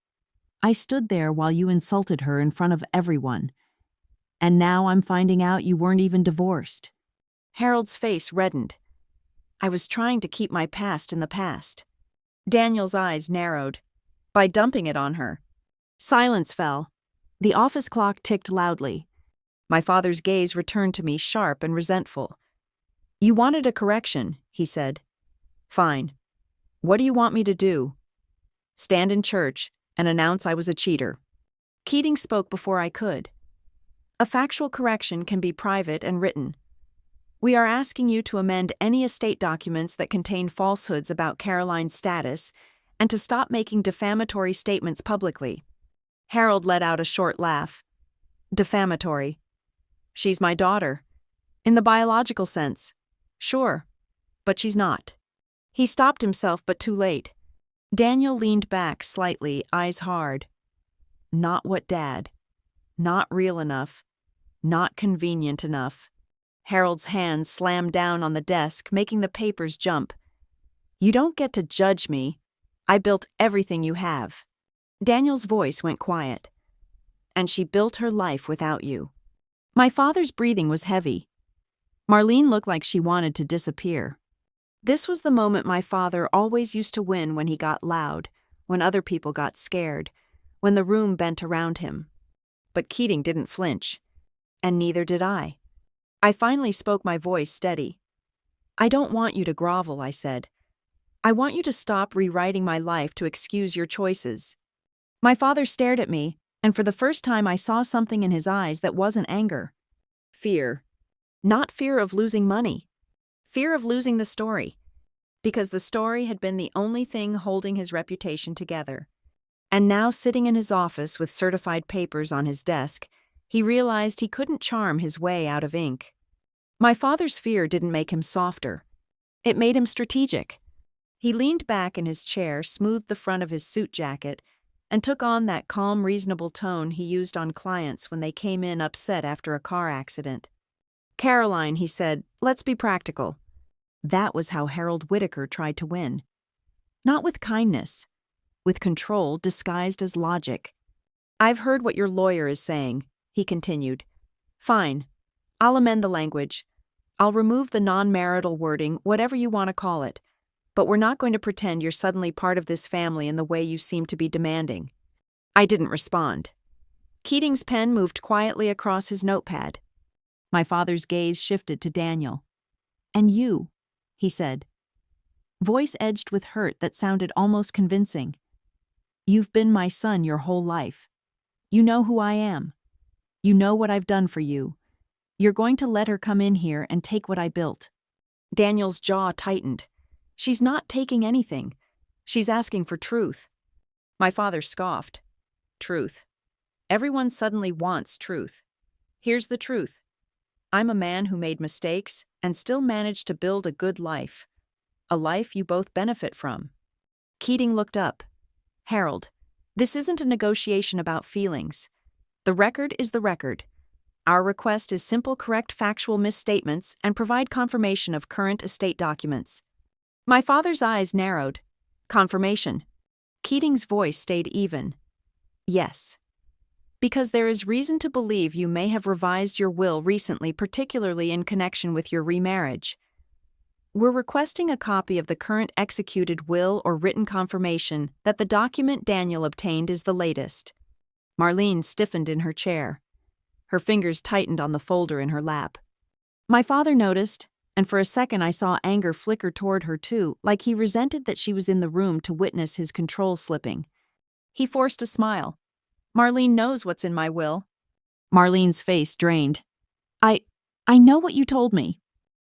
I stood there while you insulted her in front of everyone. And now I'm finding out you weren't even divorced." Harold's face reddened. "I was trying to keep my past in the past." Daniel's eyes narrowed. "By dumping it on her." Silence fell. The office clock ticked loudly. My father's gaze returned to me, sharp and resentful. "You wanted a correction," he said. "Fine. What do you want me to do?" "Stand in church and announce I was a cheater." Keating spoke before I could. "A factual correction can be private and written. We are asking you to amend any estate documents that contain falsehoods about Caroline's status and to stop making defamatory statements publicly." Harold let out a short laugh. "Defamatory? She's my daughter. In the biological sense. Sure. But she's not." He stopped himself, but too late. Daniel leaned back slightly, eyes hard. "Not what Dad. Not real enough. Not convenient enough." Harold's hands slammed down on the desk, making the papers jump. "You don't get to judge me. I built everything you have." Daniel's voice went quiet. "And she built her life without you." My father's breathing was heavy. Marlene looked like she wanted to disappear. This was the moment my father always used to win when he got loud, when other people got scared, when the room bent around him. But Keating didn't flinch. And neither did I. I finally spoke, my voice steady. "I don't want you to grovel," I said. "I want you to stop rewriting my life to excuse your choices." My father stared at me, and for the first time I saw something in his eyes that wasn't anger. Fear. Not fear of losing money. Fear of losing the story. Because the story had been the only thing holding his reputation together. And now, sitting in his office with certified papers on his desk, he realized he couldn't charm his way out of ink. My father's fear didn't make him softer. It made him strategic. He leaned back in his chair, smoothed the front of his suit jacket, and took on that calm, reasonable tone he used on clients when they came in upset after a car accident. "Caroline," he said, "let's be practical." That was how Harold Whittaker tried to win. Not with kindness, with control disguised as logic. "I've heard what your lawyer is saying," he continued. "Fine. I'll amend the language. I'll remove the non-marital wording, whatever you want to call it. But we're not going to pretend you're suddenly part of this family in the way you seem to be demanding." I didn't respond. Keating's pen moved quietly across his notepad. My father's gaze shifted to Daniel. "And you," he said, voice edged with hurt that sounded almost convincing. "You've been my son your whole life. You know who I am. You know what I've done for you. You're going to let her come in here and take what I built." Daniel's jaw tightened. She's not taking anything. She's asking for truth. My father scoffed. Truth. Everyone suddenly wants truth. Here's the truth. I'm a man who made mistakes and still managed to build a good life. A life you both benefit from. Keating looked up. Harold, this isn't a negotiation about feelings. The record is the record. Our request is simple correct factual misstatements and provide confirmation of current estate documents. My father's eyes narrowed. Confirmation. Keating's voice stayed even. Yes. Because there is reason to believe you may have revised your will recently, particularly in connection with your remarriage. We're requesting a copy of the current executed will or written confirmation that the document Daniel obtained is the latest. Marlene stiffened in her chair. Her fingers tightened on the folder in her lap. My father noticed, and for a second I saw anger flicker toward her too, like he resented that she was in the room to witness his control slipping. He forced a smile. Marlene knows what's in my will. Marlene's face drained. I know what you told me.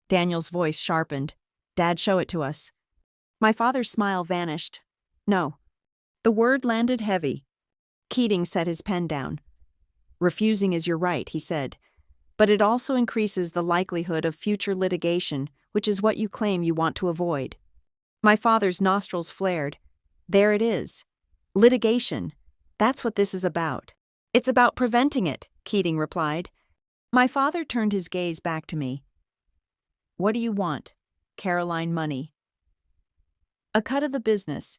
Daniel's voice sharpened. Dad, show it to us. My father's smile vanished. No. The word landed heavy. Keating set his pen down. Refusing is your right, he said, but it also increases the likelihood of future litigation, which is what you claim you want to avoid. My father's nostrils flared. There it is. Litigation. That's what this is about. It's about preventing it, Keating replied. My father turned his gaze back to me. What do you want? Caroline money. A cut of the business.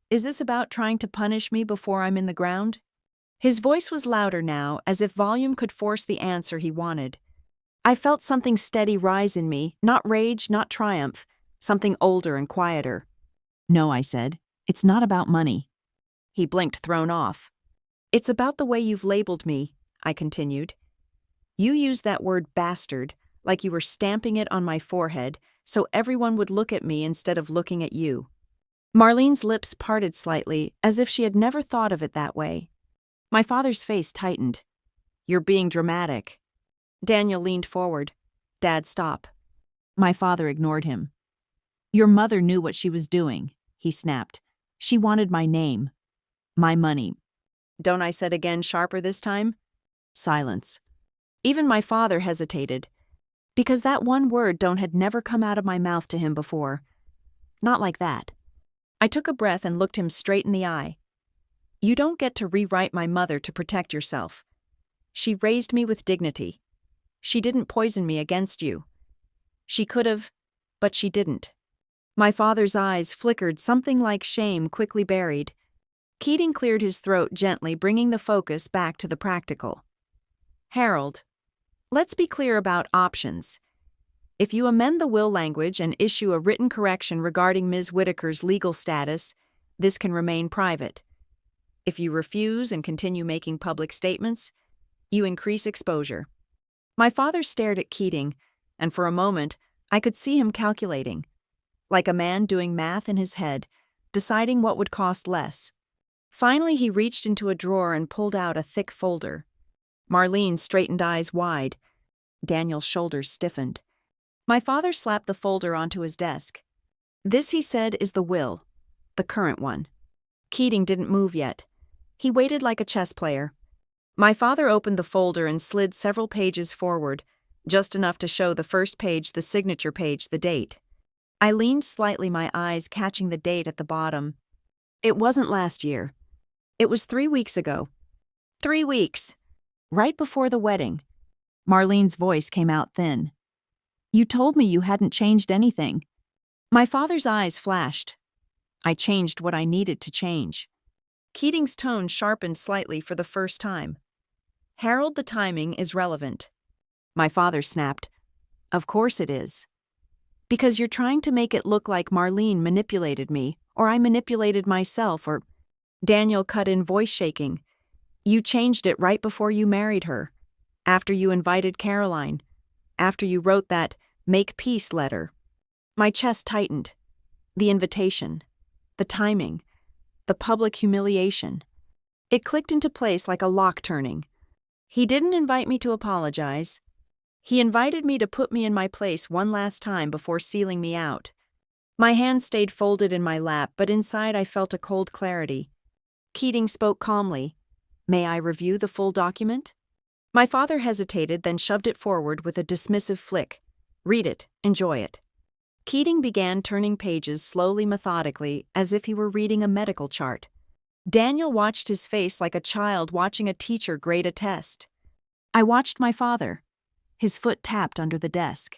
Is this about trying to punish me before I'm in the ground? His voice was louder now, as if volume could force the answer he wanted. I felt something steady rise in me, not rage, not triumph, something older and quieter. No, I said. It's not about money. He blinked, thrown off. It's about the way you've labeled me, I continued. You used that word bastard, like you were stamping it on my forehead, so everyone would look at me instead of looking at you. Marlene's lips parted slightly, as if she had never thought of it that way. My father's face tightened. You're being dramatic. Daniel leaned forward. Dad, stop. My father ignored him. Your mother knew what she was doing, he snapped. She wanted my name. My money. Don't I said again, sharper this time? Silence. Even my father hesitated. Because that one word don't had never come out of my mouth to him before. Not like that. I took a breath and looked him straight in the eye. You don't get to rewrite my mother to protect yourself. She raised me with dignity. She didn't poison me against you. She could have, but she didn't. My father's eyes flickered, something like shame quickly buried. Keating cleared his throat gently, bringing the focus back to the practical. Harold, let's be clear about options. If you amend the will language and issue a written correction regarding Ms. Whitaker's legal status, this can remain private. If you refuse and continue making public statements, you increase exposure. My father stared at Keating, and for a moment, I could see him calculating, like a man doing math in his head, deciding what would cost less. Finally, he reached into a drawer and pulled out a thick folder. Marlene straightened eyes wide. Daniel's shoulders stiffened. My father slapped the folder onto his desk. This, he said, is the will, the current one. Keating didn't move yet. He waited like a chess player. My father opened the folder and slid several pages forward, just enough to show the first page, the signature page, the date. I leaned slightly, my eyes catching the date at the bottom. It wasn't last year. It was 3 weeks ago. 3 weeks. Right before the wedding. Marlene's voice came out thin. You told me you hadn't changed anything. My father's eyes flashed. I changed what I needed to change. Keating's tone sharpened slightly for the first time. Harold, the timing is relevant. My father snapped. Of course it is. Because you're trying to make it look like Marlene manipulated me, or I manipulated myself, or... Daniel cut in, voice shaking. You changed it right before you married her. After you invited Caroline. After you wrote that make peace letter. My chest tightened. The invitation. The timing. The public humiliation. It clicked into place like a lock turning. He didn't invite me to apologize. He invited me to put me in my place one last time before sealing me out. My hands stayed folded in my lap, but inside I felt a cold clarity. Keating spoke calmly. May I review the full document? My father hesitated, then shoved it forward with a dismissive flick. Read it, enjoy it. Keating began turning pages slowly, methodically, as if he were reading a medical chart. Daniel watched his face like a child watching a teacher grade a test. I watched my father. His foot tapped under the desk.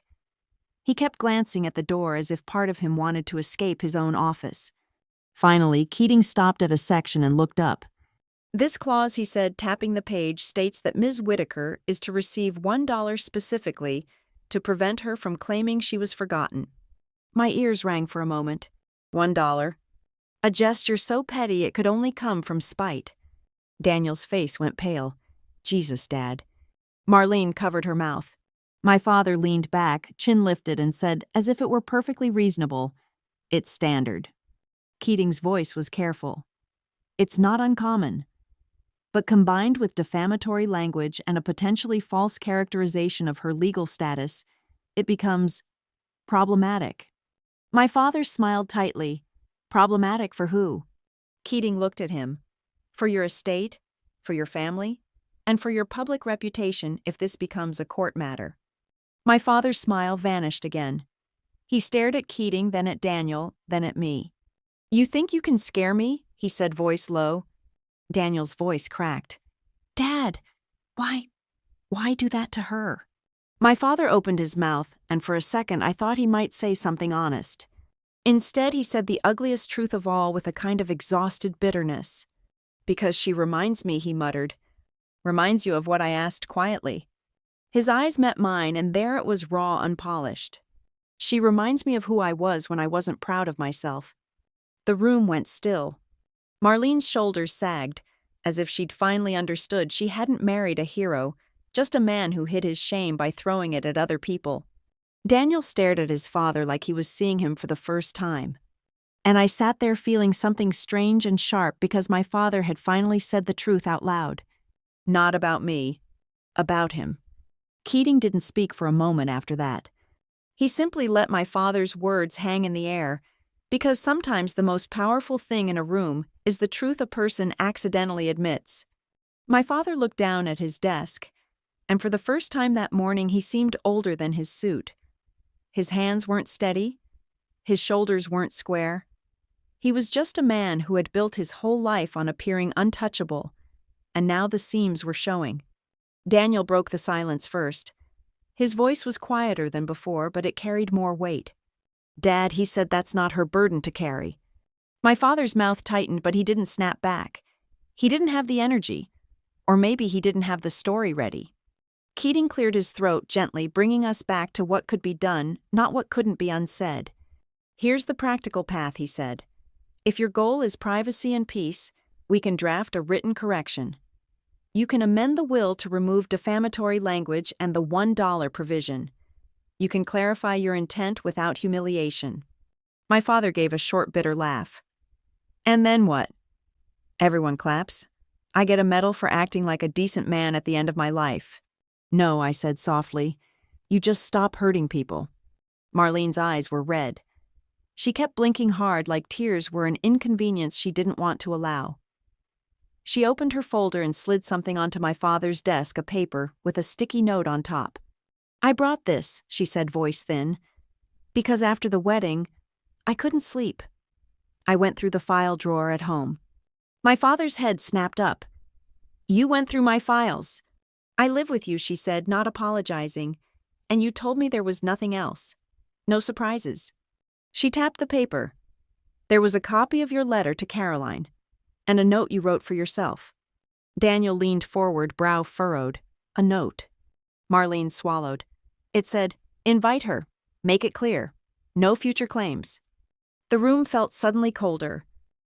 He kept glancing at the door as if part of him wanted to escape his own office. Finally, Keating stopped at a section and looked up. This clause, he said, tapping the page, states that Ms. Whitaker is to receive $1 specifically to prevent her from claiming she was forgotten. My ears rang for a moment. $1. A gesture so petty it could only come from spite. Daniel's face went pale. Jesus, Dad. Marlene covered her mouth. My father leaned back, chin lifted, and said, as if it were perfectly reasonable, "It's standard." Keating's voice was careful. "It's not uncommon." But combined with defamatory language and a potentially false characterization of her legal status, it becomes problematic. My father smiled tightly. Problematic for who? Keating looked at him. For your estate, for your family, and for your public reputation if this becomes a court matter. My father's smile vanished again. He stared at Keating, then at Daniel, then at me. You think you can scare me? He said, voice low. Daniel's voice cracked. Dad, why do that to her? My father opened his mouth, and for a second I thought he might say something honest. Instead, he said the ugliest truth of all with a kind of exhausted bitterness. Because she reminds me, he muttered. Reminds you of what I asked quietly. His eyes met mine, and there it was raw, unpolished. She reminds me of who I was when I wasn't proud of myself. The room went still. Marlene's shoulders sagged, as if she'd finally understood she hadn't married a hero, just a man who hid his shame by throwing it at other people. Daniel stared at his father like he was seeing him for the first time. And I sat there feeling something strange and sharp because my father had finally said the truth out loud. Not about me. About him. Keating didn't speak for a moment after that. He simply let my father's words hang in the air, because sometimes the most powerful thing in a room is the truth a person accidentally admits. My father looked down at his desk, and for the first time that morning he seemed older than his suit. His hands weren't steady. His shoulders weren't square. He was just a man who had built his whole life on appearing untouchable, and now the seams were showing. Daniel broke the silence first. His voice was quieter than before, but it carried more weight. Dad, he said that's not her burden to carry. My father's mouth tightened, but he didn't snap back. He didn't have the energy. Or maybe he didn't have the story ready. Keating cleared his throat gently, bringing us back to what could be done, not what couldn't be unsaid. Here's the practical path, he said. If your goal is privacy and peace, we can draft a written correction. You can amend the will to remove defamatory language and the $1 provision. You can clarify your intent without humiliation. My father gave a short, bitter laugh. And then what? Everyone claps. I get a medal for acting like a decent man at the end of my life. No, I said softly. You just stop hurting people. Marlene's eyes were red. She kept blinking hard like tears were an inconvenience she didn't want to allow. She opened her folder and slid something onto my father's desk, a paper with a sticky note on top. I brought this, she said, voice thin, because after the wedding, I couldn't sleep. I went through the file drawer at home. My father's head snapped up. You went through my files. I live with you, she said, not apologizing, and you told me there was nothing else. No surprises. She tapped the paper. There was a copy of your letter to Caroline, and a note you wrote for yourself. Daniel leaned forward, brow furrowed. A note. Marlene swallowed. It said, invite her. Make it clear. No future claims. The room felt suddenly colder.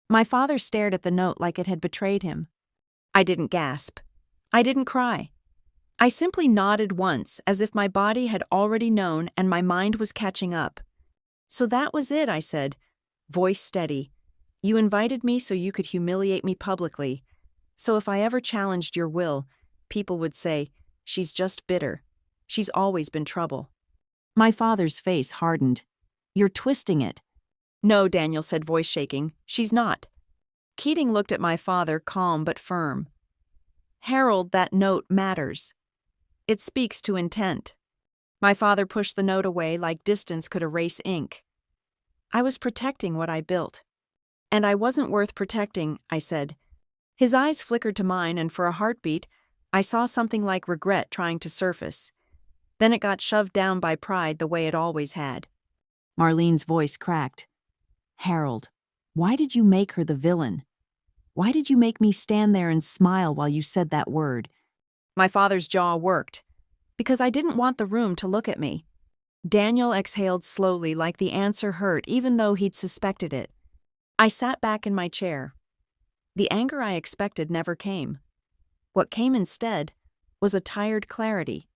My father stared at the note like it had betrayed him. I didn't gasp. I didn't cry. I simply nodded once, as if my body had already known and my mind was catching up. So that was it, I said, voice steady. You invited me so you could humiliate me publicly. So if I ever challenged your will, people would say, she's just bitter. She's always been trouble. My father's face hardened. You're twisting it. No, Daniel said, voice shaking. She's not. Keating looked at my father, calm but firm. Harold, that note matters. It speaks to intent. My father pushed the note away like distance could erase ink. I was protecting what I built. And I wasn't worth protecting, I said. His eyes flickered to mine, and for a heartbeat, I saw something like regret trying to surface. Then it got shoved down by pride the way it always had. Marlene's voice cracked. Harold, why did you make her the villain? Why did you make me stand there and smile while you said that word? My father's jaw worked. Because I didn't want the room to look at me. Daniel exhaled slowly, like the answer hurt even though he'd suspected it. I sat back in my chair. The anger I expected never came. What came instead was a tired clarity.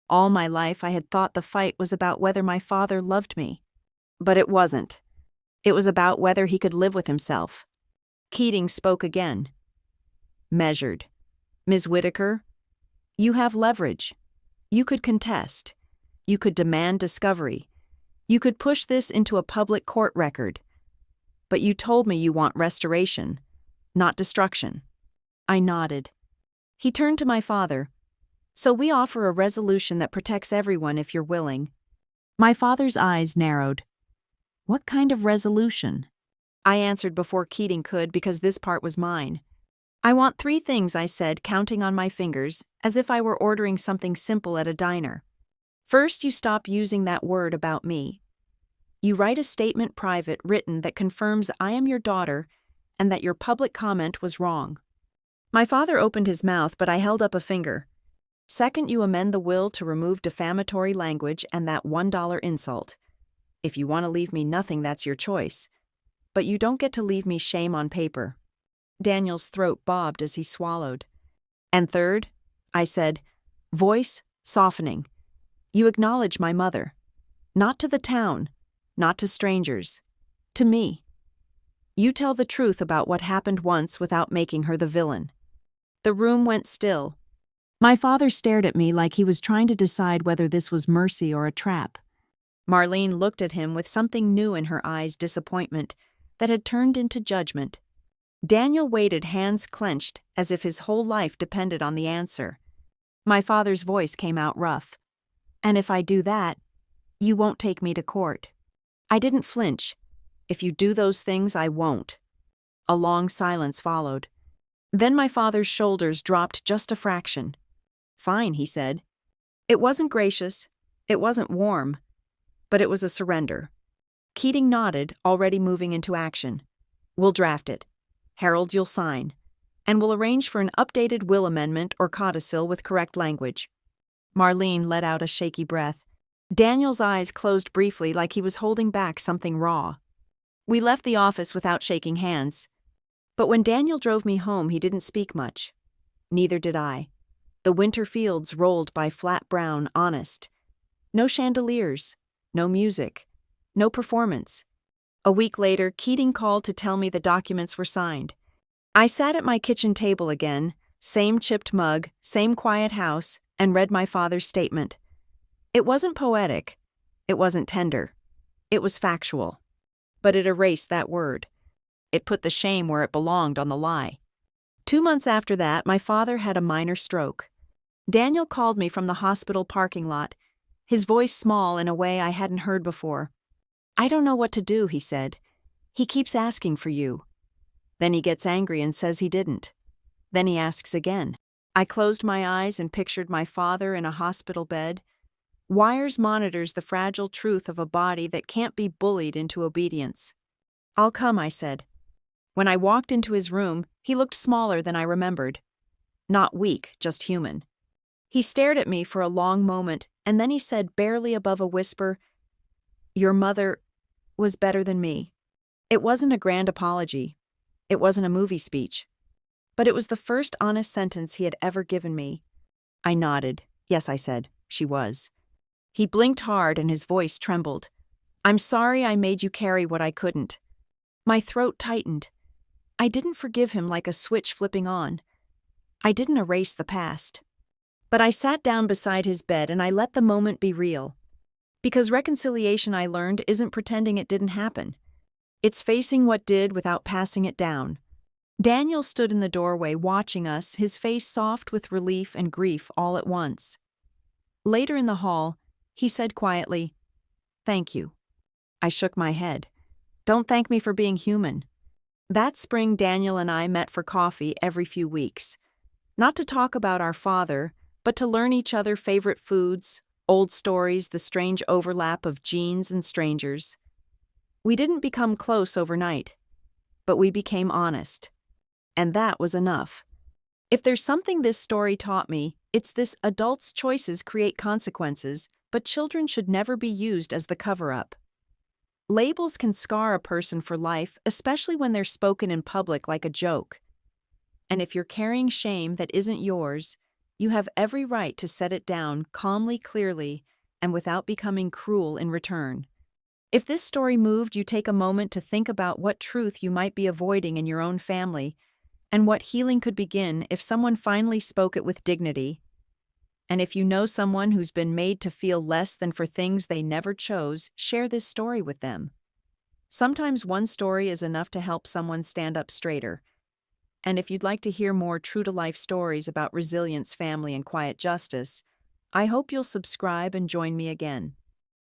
All my life I had thought the fight was about whether my father loved me. But it wasn't. It was about whether he could live with himself. Keating spoke again. Measured. Ms. Whitaker, you have leverage. You could contest. You could demand discovery. You could push this into a public court record. But you told me you want restoration, not destruction. I nodded. He turned to my father. So we offer a resolution that protects everyone if you're willing. My father's eyes narrowed. What kind of resolution? I answered before Keating could because this part was mine. I want 3 things, I said, counting on my fingers, as if I were ordering something simple at a diner. First, you stop using that word about me. You write a statement private written that confirms I am your daughter and that your public comment was wrong. My father opened his mouth, but I held up a finger. Second, you amend the will to remove defamatory language and that $1 insult. If you want to leave me nothing, that's your choice. But you don't get to leave me shame on paper. Daniel's throat bobbed as he swallowed. And third, I said, voice softening. You acknowledge my mother. Not to the town, not to strangers. To me. You tell the truth about what happened once without making her the villain. The room went still. My father stared at me like he was trying to decide whether this was mercy or a trap. Marlene looked at him with something new in her eyes, disappointment, that had turned into judgment. Daniel waited, hands clenched, as if his whole life depended on the answer. My father's voice came out rough. And if I do that, you won't take me to court. I didn't flinch. If you do those things, I won't. A long silence followed. Then my father's shoulders dropped just a fraction. Fine, he said. It wasn't gracious. It wasn't warm. But it was a surrender. Keating nodded, already moving into action. We'll draft it. Harold, you'll sign. And we'll arrange for an updated will amendment or codicil with correct language. Marlene let out a shaky breath. Daniel's eyes closed briefly like he was holding back something raw. We left the office without shaking hands. But when Daniel drove me home, he didn't speak much. Neither did I. The winter fields rolled by flat brown, honest. No chandeliers, no music, no performance. A week later, Keating called to tell me the documents were signed. I sat at my kitchen table again, same chipped mug, same quiet house, and read my father's statement. It wasn't poetic. It wasn't tender. It was factual. But it erased that word. It put the shame where it belonged on the lie. 2 months after that, my father had a minor stroke. Daniel called me from the hospital parking lot, his voice small in a way I hadn't heard before. I don't know what to do, he said. He keeps asking for you. Then he gets angry and says he didn't. Then he asks again. I closed my eyes and pictured my father in a hospital bed. Wires monitors the fragile truth of a body that can't be bullied into obedience. I'll come, I said. When I walked into his room, he looked smaller than I remembered. Not weak, just human. He stared at me for a long moment, and then he said, barely above a whisper, Your mother was better than me. It wasn't a grand apology. It wasn't a movie speech. But it was the first honest sentence he had ever given me. I nodded. Yes, I said, she was. He blinked hard and his voice trembled. I'm sorry I made you carry what I couldn't. My throat tightened. I didn't forgive him like a switch flipping on. I didn't erase the past. But I sat down beside his bed and I let the moment be real. Because reconciliation, I learned, isn't pretending it didn't happen. It's facing what did without passing it down. Daniel stood in the doorway watching us, his face soft with relief and grief all at once. Later in the hall, he said quietly, "Thank you." I shook my head. "Don't thank me for being human." That spring, Daniel and I met for coffee every few weeks. Not to talk about our father, but to learn each other favorite foods, old stories, the strange overlap of genes and strangers. We didn't become close overnight, but we became honest. And that was enough. If there's something this story taught me, it's this: adults' choices create consequences, but children should never be used as the cover-up. Labels can scar a person for life, especially when they're spoken in public like a joke. And if you're carrying shame that isn't yours, you have every right to set it down calmly, clearly, and without becoming cruel in return. If this story moved you, take a moment to think about what truth you might be avoiding in your own family, and what healing could begin if someone finally spoke it with dignity. And if you know someone who's been made to feel less than for things they never chose, share this story with them. Sometimes one story is enough to help someone stand up straighter. And if you'd like to hear more true-to-life stories about resilience, family, and quiet justice, I hope you'll subscribe and join me again.